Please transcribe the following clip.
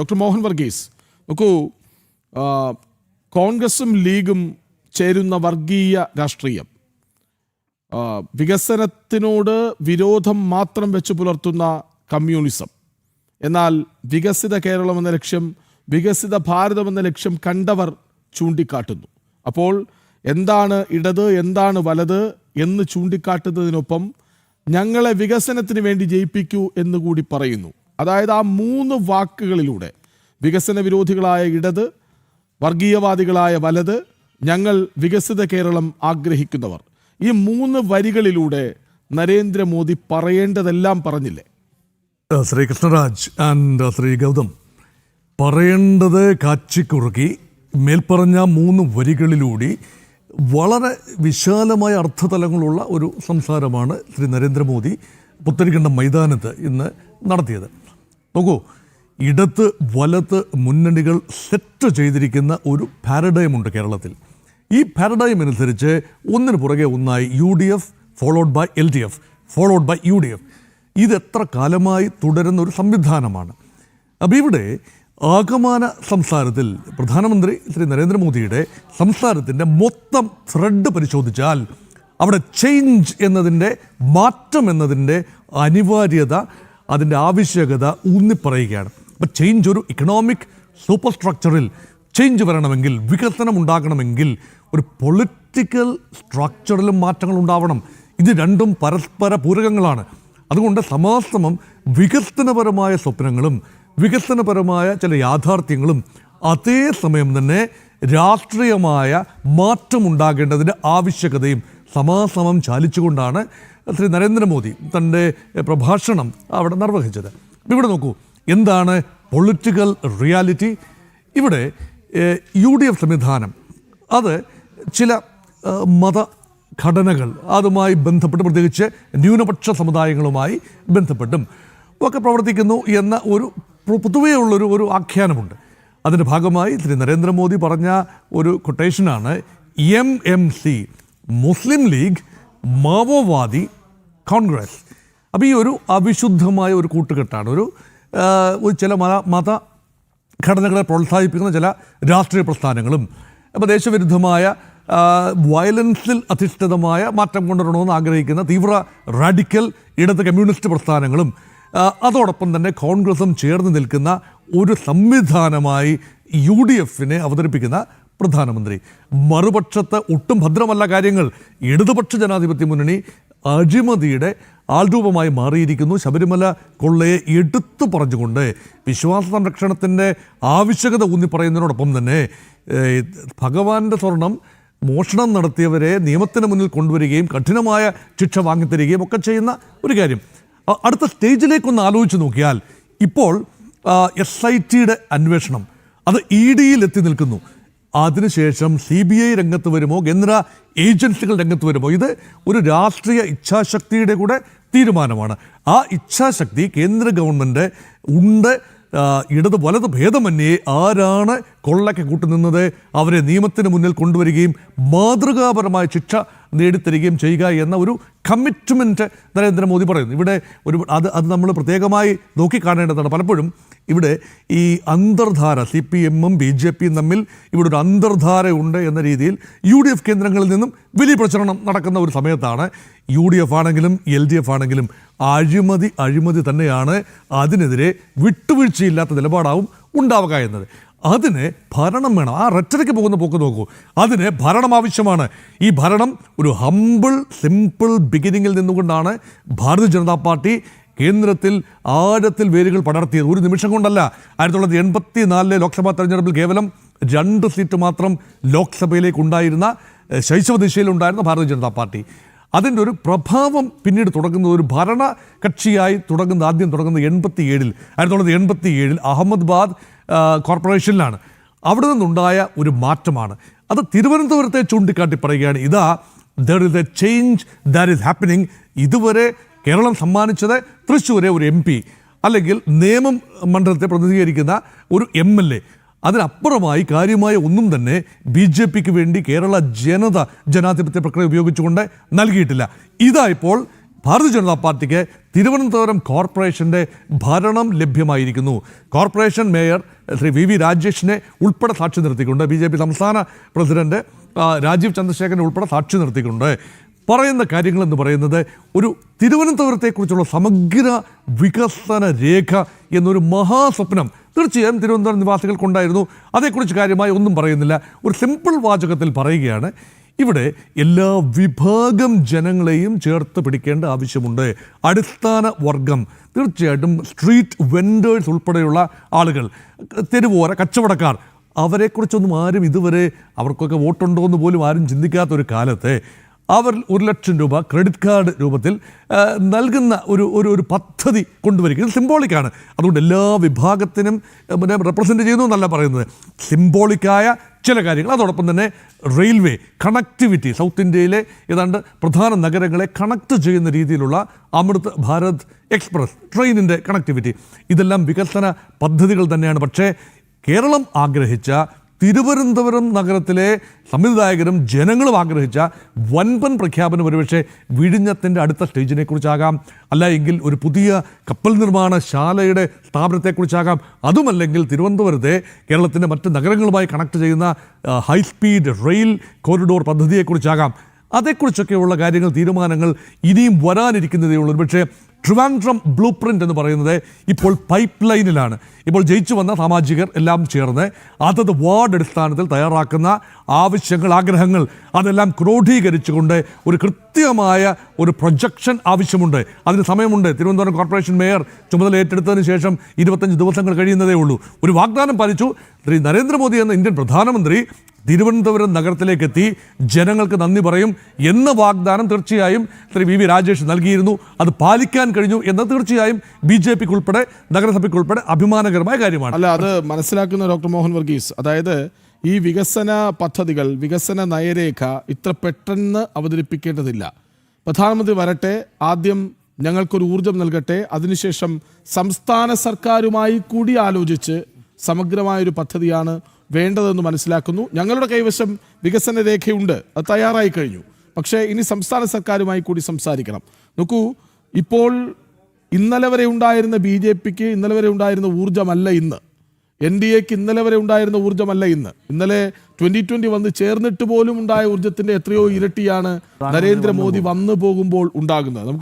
Doctor Mohan Varghese, നോക്കൂ, കോൺഗ്രസും ലീഗും ചേരുന്ന വർഗീയ രാഷ്ട്രീയം, വികസനത്തിനോട് വിരോധം മാത്രം വെച്ച് പുലർത്തുന്ന കമ്മ്യൂണിസം, എന്നാൽ വികസിത കേരളം എന്ന ലക്ഷ്യം, വികസിത ഭാരതം എന്ന ലക്ഷ്യം കണ്ടവർ ചൂണ്ടിക്കാട്ടുന്നു. അപ്പോൾ എന്താണ് ഇടത്, എന്താണ് വലത് എന്ന് ചൂണ്ടിക്കാട്ടുന്നതിനൊപ്പം ഞങ്ങളെ വികസനത്തിന് വേണ്ടി ജയിപ്പിക്കൂ എന്നുകൂടി പറയുന്നു. അതായത് ആ മൂന്ന് വാക്കുകളിലൂടെ വികസന വിരോധികളായ ഇടത്, വർഗീയവാദികളായ വലത്, ഞങ്ങൾ വികസിത കേരളം ആഗ്രഹിക്കുന്നവർ, ഈ മൂന്ന് വരികളിലൂടെ നരേന്ദ്രമോദി പറയേണ്ടതെല്ലാം പറഞ്ഞില്ലേ? ശ്രീ കൃഷ്ണരാജ് ആൻഡ് ശ്രീ ഗൗതം, പറയേണ്ടത് കാച്ചിക്കുറുക്കി മേൽപ്പറഞ്ഞ മൂന്ന് വരികളിലൂടെ വളരെ വിശാലമായ അർത്ഥതലങ്ങളുള്ള ഒരു സംസാരമാണ് ശ്രീ നരേന്ദ്രമോദി പുത്തരിക്കണ്ടം മൈതാനത്ത് ഇന്ന് നടത്തിയത്. നോക്കൂ, ഇടത്ത് വലത്ത് മുന്നണികൾ സെറ്റ് ചെയ്തിരിക്കുന്ന ഒരു പാരഡൈമുണ്ട് കേരളത്തിൽ. ഈ പാരഡൈം അനുസരിച്ച് ഒന്നിനു പുറകെ ഒന്നായി UDF followed by LDF followed by UDF, ഇത് എത്ര കാലമായി തുടരുന്ന ഒരു സംവിധാനമാണ്. അപ്പോൾ ഇവിടെ ആകമാന സംസാരത്തിൽ പ്രധാനമന്ത്രി ശ്രീ നരേന്ദ്രമോദിയുടെ സംസാരത്തിൻ്റെ മൊത്തം ത്രെഡ് പരിശോധിച്ചാൽ അവിടെ ചേഞ്ച് എന്നതിൻ്റെ, മാറ്റം എന്നതിൻ്റെ അനിവാര്യത, അതിൻ്റെ ആവശ്യകത ഊന്നിപ്പറയുകയാണ്. അപ്പോൾ ചേഞ്ച്, ഒരു ഇക്കണോമിക് സൂപ്പർ സ്ട്രക്ചറിൽ ചേഞ്ച് വരണമെങ്കിൽ, വികസനം ഉണ്ടാകണമെങ്കിൽ ഒരു പൊളിറ്റിക്കൽ സ്ട്രക്ചറിലും മാറ്റങ്ങൾ ഉണ്ടാവണം. ഇത് രണ്ടും പരസ്പര പൂരകങ്ങളാണ്. അതുകൊണ്ട് സമാസമം വികസനപരമായ സ്വപ്നങ്ങളും വികസനപരമായ ചില യാഥാർത്ഥ്യങ്ങളും അതേസമയം തന്നെ രാഷ്ട്രീയമായ മാറ്റമുണ്ടാകേണ്ടതിൻ്റെ ആവശ്യകതയും സമാസമം ചാലിച്ചുകൊണ്ടാണ് ശ്രീ നരേന്ദ്രമോദി തൻ്റെ പ്രഭാഷണം അവിടെ നിർവഹിച്ചത്. ഇവിടെ നോക്കൂ, എന്താണ് പൊളിറ്റിക്കൽ റിയാലിറ്റി? ഇവിടെ UDF സംവിധാനം, അത് ചില മതഘടനകൾ അതുമായി ബന്ധപ്പെട്ട്, പ്രത്യേകിച്ച് ന്യൂനപക്ഷ സമുദായങ്ങളുമായി ബന്ധപ്പെട്ടും ഒക്കെ പ്രവർത്തിക്കുന്നു എന്ന ഒരു പൊതുവേ ഉള്ളൊരു ആഖ്യാനമുണ്ട്. അതിൻ്റെ ഭാഗമായി ശ്രീ നരേന്ദ്രമോദി പറഞ്ഞ ഒരു കൊട്ടേഷനാണ് MMC, മുസ്ലിം ലീഗ്, മാവോവാദി, കോൺഗ്രസ്. അപ്പോൾ ഈ ഒരു അവിശുദ്ധമായ ഒരു കൂട്ടുകെട്ടാണ്, ഒരു ചില മതഘടനകളെ പ്രോത്സാഹിപ്പിക്കുന്ന ചില രാഷ്ട്രീയ പ്രസ്ഥാനങ്ങളും, അപ്പോൾ ദേശവിരുദ്ധമായ വയലൻസിൽ അധിഷ്ഠിതമായ മാറ്റം കൊണ്ടുവരണമെന്ന് ആഗ്രഹിക്കുന്ന തീവ്ര റാഡിക്കൽ ഇടത് കമ്മ്യൂണിസ്റ്റ് പ്രസ്ഥാനങ്ങളും, അതോടൊപ്പം തന്നെ കോൺഗ്രസും ചേർന്ന് നിൽക്കുന്ന ഒരു സംവിധാനമായി UDFനെ അവതരിപ്പിക്കുന്ന പ്രധാനമന്ത്രി. മറുപക്ഷത്ത് ഒട്ടും ഭദ്രമല്ല കാര്യങ്ങൾ. ഇടതുപക്ഷ ജനാധിപത്യ മുന്നണി അഴിമതിയുടെ ആൾരൂപമായി മാറിയിരിക്കുന്നു. ശബരിമല കൊള്ളയെ എടുത്തു പറഞ്ഞുകൊണ്ട് വിശ്വാസ സംരക്ഷണത്തിൻ്റെ ആവശ്യകത ഊന്നിപ്പറയുന്നതിനോടൊപ്പം തന്നെ ഭഗവാന്റെ സ്വർണം മോഷണം നടത്തിയവരെ നിയമത്തിന് മുന്നിൽ കൊണ്ടുവരികയും കഠിനമായ ശിക്ഷ വാങ്ങിത്തരികയും ഒക്കെ ചെയ്യുന്ന ഒരു കാര്യം. അടുത്ത സ്റ്റേജിലേക്കൊന്ന് ആലോചിച്ച് നോക്കിയാൽ, ഇപ്പോൾ SITയുടെ അന്വേഷണം അത് EDയിൽ എത്തി നിൽക്കുന്നു. അതിനുശേഷം CBI രംഗത്ത് വരുമോ, കേന്ദ്ര ഏജൻസികൾ രംഗത്ത് വരുമോ? ഇത് ഒരു രാഷ്ട്രീയ ഇച്ഛാശക്തിയുടെ കൂടെ തീരുമാനമാണ്. ആ ഇച്ഛാശക്തി കേന്ദ്ര ഗവൺമെൻറ് ഉണ്ട്. ഇടത് വലത് ഭേദമന്യേ ആരാണ് കൊള്ളയ്ക്ക് കൂട്ടുനിന്നത് അവരെ നിയമത്തിന് മുന്നിൽ കൊണ്ടുവരികയും മാതൃകാപരമായ ശിക്ഷ നേടിത്തരികയും ചെയ്യുക എന്ന ഒരു കമ്മിറ്റ്മെൻറ്റ് നരേന്ദ്രമോദി പറയുന്നു. ഇവിടെ അത് നമ്മൾ പ്രത്യേകമായി നോക്കിക്കാണേണ്ടതാണ്. പലപ്പോഴും ഇവിടെ ഈ അന്തർധാര, CPMഉം BJPയും തമ്മിൽ ഇവിടെ ഒരു അന്തർധാരയുണ്ട് എന്ന രീതിയിൽ UDF കേന്ദ്രങ്ങളിൽ നിന്നും വലിയ പ്രചരണം നടക്കുന്ന ഒരു സമയത്താണ് UDF ആണെങ്കിലും LDF ആണെങ്കിലും അഴിമതി തന്നെയാണ്, അതിനെതിരെ വിട്ടുവീഴ്ചയില്ലാത്ത നിലപാടാവും ഉണ്ടാവുക എന്നത്. അതിന് ഭരണം വേണം. ആ റെറ്ററിക്ക് പോകുന്ന പോക്ക് നോക്കൂ, അതിന് ഭരണം ആവശ്യമാണ്. ഈ ഭരണം ഒരു ഹമ്പിൾ സിമ്പിൾ ബിഗിനിങ്ങിൽ നിന്നുകൊണ്ടാണ് ഭാരതീയ ജനതാ പാർട്ടി കേന്ദ്രത്തിൽ ആഴത്തിൽ വേരുകൾ പടർത്തിയത്. ഒരു നിമിഷം കൊണ്ടല്ല. 1984 ലോക്സഭാ തെരഞ്ഞെടുപ്പിൽ കേവലം 2 സീറ്റ് മാത്രം ലോക്സഭയിലേക്ക് ഉണ്ടായിരുന്ന, ശൈശവ ദിശയിലുണ്ടായിരുന്ന ഭാരതീയ ജനതാ പാർട്ടി, അതിൻ്റെ ഒരു പ്രഭാവം പിന്നീട് തുടങ്ങുന്നത്, ഒരു ഭരണ കക്ഷിയായി ആദ്യം തുടങ്ങുന്നത് 1987 അഹമ്മദാബാദ് കോർപ്പറേഷനിലാണ്. അവിടെ നിന്നുണ്ടായ ഒരു മാറ്റമാണ്. അത് തിരുവനന്തപുരത്തെ ചൂണ്ടിക്കാട്ടി പറയുകയാണ്, ഇതാ there is A change that is happening. ഇതുവരെ കേരളം സമ്മാനിച്ചത് തൃശ്ശൂരെ ഒരു MP അല്ലെങ്കിൽ നേമം മണ്ഡലത്തെ പ്രതിനിധീകരിക്കുന്ന ഒരു MLA, അതിനപ്പുറമായി കാര്യമായ ഒന്നും തന്നെ BJPക്ക് വേണ്ടി കേരള ജനാധിപത്യ പ്രക്രിയ ഉപയോഗിച്ചുകൊണ്ട് നൽകിയിട്ടില്ല. ഇതാ ഇപ്പോൾ ഭാരതീയ ജനതാ പാർട്ടിക്ക് തിരുവനന്തപുരം കോർപ്പറേഷൻ്റെ ഭരണം ലഭ്യമായിരിക്കുന്നു. കോർപ്പറേഷൻ മേയർ ശ്രീ വി രാജേഷിനെ ഉൾപ്പെടെ സാക്ഷി നിർത്തിക്കൊണ്ട് BJP സംസ്ഥാന പ്രസിഡന്റ് രാജീവ് ചന്ദ്രശേഖരനെ ഉൾപ്പെടെ സാക്ഷി നിർത്തിക്കൊണ്ട് പറയുന്ന കാര്യങ്ങളെന്ന് പറയുന്നത് ഒരു തിരുവനന്തപുരത്തെക്കുറിച്ചുള്ള സമഗ്ര വികസന രേഖ എന്നൊരു മഹാസ്വപ്നം തീർച്ചയായും തിരുവനന്തപുരം നിവാസികൾക്കുണ്ടായിരുന്നു. അതേക്കുറിച്ച് കാര്യമായി ഒന്നും പറയുന്നില്ല. ഒരു സിമ്പിൾ വാചകത്തിൽ പറയുകയാണ്, ഇവിടെ എല്ലാ വിഭാഗം ജനങ്ങളെയും ചേർത്ത് പിടിക്കേണ്ട ആവശ്യമുണ്ട്. അടിസ്ഥാന വർഗം, തീർച്ചയായിട്ടും സ്ട്രീറ്റ് വെൻഡേഴ്സ് ഉൾപ്പെടെയുള്ള ആളുകൾ, തെരുവോര കച്ചവടക്കാർ, അവരെക്കുറിച്ചൊന്നും ആരും ഇതുവരെ അവർക്കൊക്കെ വോട്ടുണ്ടോ എന്ന് പോലും ആരും ചിന്തിക്കാത്തൊരു കാലത്തെ അവർ 1 ലക്ഷം രൂപ ക്രെഡിറ്റ് കാർഡ് രൂപത്തിൽ നൽകുന്ന ഒരു പദ്ധതി കൊണ്ടുവരിക. ഇത് സിംബോളിക്കാണ്. അതുകൊണ്ട് എല്ലാ വിഭാഗത്തിനും റെപ്രസെൻ്റ് ചെയ്യുന്നു എന്നല്ല പറയുന്നത്, സിംബോളിക്കായ ചില കാര്യങ്ങൾ. അതോടൊപ്പം തന്നെ റെയിൽവേ കണക്ടിവിറ്റി, സൗത്ത് ഇന്ത്യയിലെ ഏതാണ്ട് പ്രധാന നഗരങ്ങളെ കണക്ട് ചെയ്യുന്ന രീതിയിലുള്ള അമൃത് ഭാരത് എക്സ്പ്രസ് ട്രെയിനിൻ്റെ കണക്ടിവിറ്റി, ഇതെല്ലാം വികസന പദ്ധതികൾ തന്നെയാണ്. പക്ഷേ കേരളം ആഗ്രഹിച്ച, തിരുവനന്തപുരം നഗരത്തിലെ സംവിധായകരും ജനങ്ങളും ആഗ്രഹിച്ച വൻപൻ പ്രഖ്യാപനം ഒരുപക്ഷെ വിഴിഞ്ഞത്തിൻ്റെ അടുത്ത സ്റ്റേജിനെ കുറിച്ചാകാം, അല്ല എങ്കിൽ ഒരു പുതിയ കപ്പൽ നിർമ്മാണശാലയുടെ സ്ഥാപനത്തെക്കുറിച്ചാകാം, അതുമല്ലെങ്കിൽ തിരുവനന്തപുരത്തെ കേരളത്തിൻ്റെ മറ്റ് നഗരങ്ങളുമായി കണക്ട് ചെയ്യുന്ന ഹൈസ്പീഡ് റെയിൽ കോറിഡോർ പദ്ധതിയെക്കുറിച്ചാകാം. അതേക്കുറിച്ചൊക്കെയുള്ള കാര്യങ്ങൾ, തീരുമാനങ്ങൾ ഇനിയും വരാനിരിക്കുന്നതേ ഉള്ളൂ. ഒരുപക്ഷെ ട്രിവാൻഡ്രം ബ്ലൂ പ്രിൻ്റ് എന്ന് പറയുന്നത് ഇപ്പോൾ പൈപ്പ് ലൈനിലാണ്. ഇപ്പോൾ ജയിച്ചു വന്ന സാമാജികർ എല്ലാം ചേർന്ന് അതത് വാർഡ് അടിസ്ഥാനത്തിൽ തയ്യാറാക്കുന്ന ആവശ്യങ്ങൾ, ആഗ്രഹങ്ങൾ അതെല്ലാം ക്രോഡീകരിച്ചുകൊണ്ട് ഒരു കൃത്യമായ ഒരു പ്രൊജക്ഷൻ ആവശ്യമുണ്ട്. അതിന് സമയമുണ്ട്. തിരുവനന്തപുരം കോർപ്പറേഷൻ മേയർ ചുമതല ഏറ്റെടുത്തതിന് ശേഷം 25 ദിവസങ്ങൾ കഴിയുന്നതേ ഉള്ളൂ. ഒരു വാഗ്ദാനം പാലിച്ചു. ശ്രീ നരേന്ദ്രമോദി എന്ന ഇന്ത്യൻ പ്രധാനമന്ത്രി തിരുവനന്തപുരം നഗരത്തിലേക്ക് എത്തി ജനങ്ങൾക്ക് നന്ദി പറയും എന്ന വാഗ്ദാനം തീർച്ചയായും ശ്രീ വി രാജേഷ് നൽകിയിരുന്നു. അത് പാലിക്കാൻ കഴിഞ്ഞു എന്നത് തീർച്ചയായും BJPക്ക് ഉൾപ്പെടെ നഗരസഭയ്ക്കുൾപ്പെടെ അഭിമാനകരമായ കാര്യമാണ്. അല്ല, അത് മനസ്സിലാക്കുന്ന ഡോക്ടർ മോഹൻ വർഗീസ്, അതായത് ഈ വികസന പദ്ധതികൾ, വികസന നയരേഖ ഇത്ര പെട്ടെന്ന് അവതരിപ്പിക്കേണ്ടതില്ല. പ്രധാനമന്ത്രി വരട്ടെ, ആദ്യം ഞങ്ങൾക്കൊരു ഊർജം നൽകട്ടെ, അതിനുശേഷം സംസ്ഥാന സർക്കാരുമായി കൂടി ആലോചിച്ച് സമഗ്രമായൊരു പദ്ധതിയാണ് വേണ്ടതെന്ന് മനസ്സിലാക്കുന്നു. ഞങ്ങളുടെ കൈവശം വികസന രേഖയുണ്ട്, അത് തയ്യാറായി കഴിഞ്ഞു. പക്ഷേ ഇനി സംസ്ഥാന സർക്കാരുമായി കൂടി സംസാരിക്കണം. നോക്കൂ, ഇപ്പോൾ ഇന്നലെ വരെ ഉണ്ടായിരുന്ന BJPക്ക് ഇന്നലെ വരെ ഉണ്ടായിരുന്ന ഊർജ്ജമല്ല ഇന്ന്, NDAക്ക് ഇന്നലെ വരെ ഉണ്ടായിരുന്ന ഊർജ്ജമല്ല ഇന്ന്. ഇന്നലെ 2020 വന്ന് ചേർന്നിട്ട് പോലും ഉണ്ടായ ഊർജ്ജത്തിന്റെ എത്രയോ ഇരട്ടിയാണ് നരേന്ദ്രമോദി വന്നു പോകുമ്പോൾ ഉണ്ടാകുന്നത്.